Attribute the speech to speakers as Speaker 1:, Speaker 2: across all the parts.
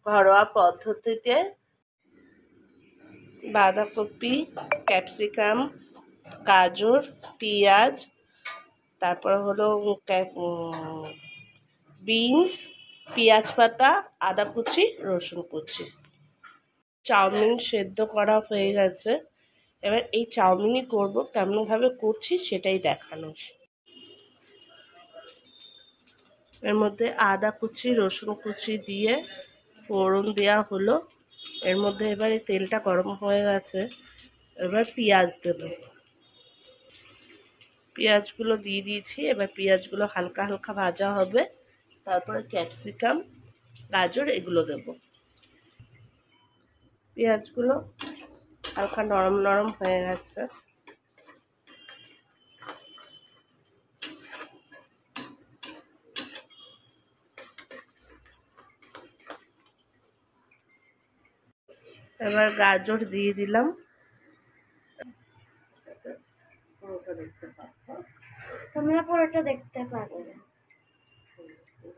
Speaker 1: ঘরোয়া পদ্ধতিতে বাঁধাকপি, ক্যাপসিকাম, গাজর, পেঁয়াজ, তারপর হলো বিনস, পেঁয়াজ পাতা, আদা কুচি, রসুন কুচি। চাউমিন সেদ্ধ করা হয়ে গেছে। এবার এই চাউমিনই করব, কেমনভাবে করছি সেটাই দেখানোর। এর মধ্যে আদা কুচি, রসুন কুচি দিয়ে ফোড়ন দেওয়া হলো। এর মধ্যে এবারে তেলটা গরম হয়ে গেছে, এবার পেঁয়াজ দেব। পেঁয়াজগুলো দিয়ে দিয়েছি, এবার পেঁয়াজগুলো হালকা হালকা ভাজা হবে। তারপরে ক্যাপসিকাম, গাজর এগুলো দেব। পেঁয়াজগুলো হালকা নরম নরম হয়ে গেছে। এবার গাজর দিয়ে দিলাম।
Speaker 2: তোমরা পুরোটা দেখতে পারবে।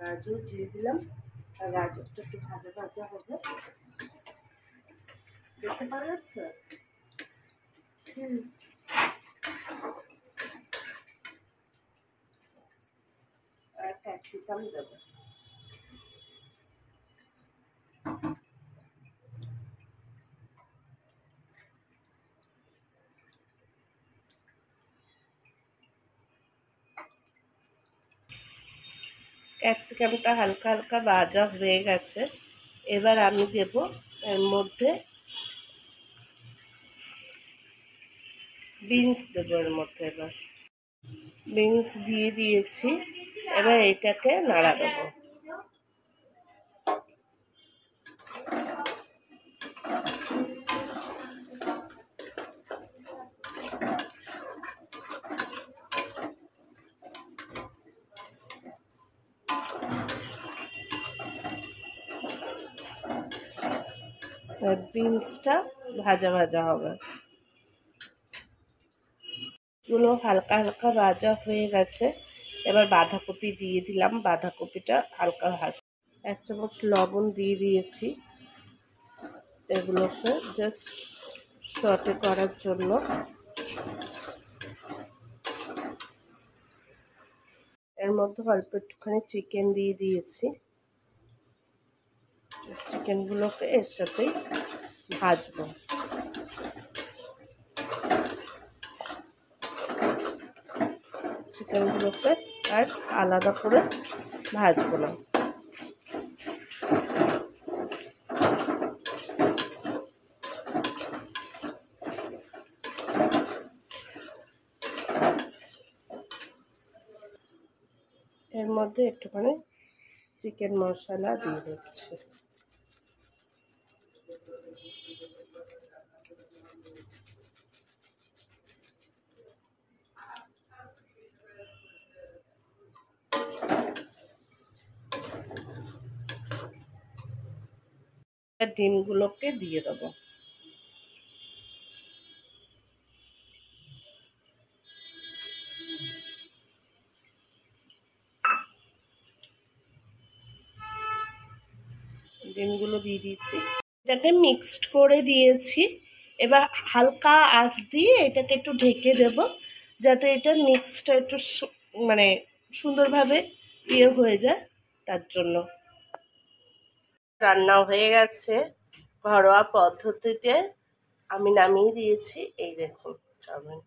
Speaker 1: গাজর দিয়ে দিলাম, আর গাজরটা একটু ভাজা ভাজা হবে। দেখতে পাওয়া যাচ্ছে? আর ক্যাপসিকাম দেবো। ক্যাপসিকামটা হালকা হালকা ভাজা হয়ে গেছে। এবার আমি দেব এর মধ্যে বিনস দেবো। এর মধ্যে এবার বিনস দিয়ে দিয়েছি। এবার এটাকে নাড়া দেবো। বিনসটা ভাজা ভাজা হবে। গুলো হালকা হালকা ভাজা হয়ে গেছে। এবার বাঁধাকপি দিয়ে দিলাম। বাঁধাকপিটা হালকা ভাজা। 1 চামচ লবণ দিয়ে দিয়েছি এগুলোকে জাস্ট সটে করার জন্য। এর মধ্যে অল্প একটুখানি চিকেন দিয়ে দিয়েছি। চিকেনগুলোকে এর সাথেই ভাজবো। চিকেনগুলোকে আর আলাদা করে ভাজবো না। এর মধ্যে একটুখানি চিকেন মশলা দিয়ে দিচ্ছি। ডিমগুলোকে দিয়ে দেবো। ডিমগুলো দিয়ে দিয়েছি। এটাকে মিক্সড করে দিয়েছি। এবার হালকা আঁচ দিয়ে এটাকে একটু ঢেকে দেব, যাতে এটা মিক্সটা একটু মানে সুন্দরভাবে হয়ে যায়, তার জন্য। রান্না হয়ে গেছে ঘরোয়া পদ্ধতিতে। আমি নামিয়ে দিয়েছি। এই দেখুন চাউমিন।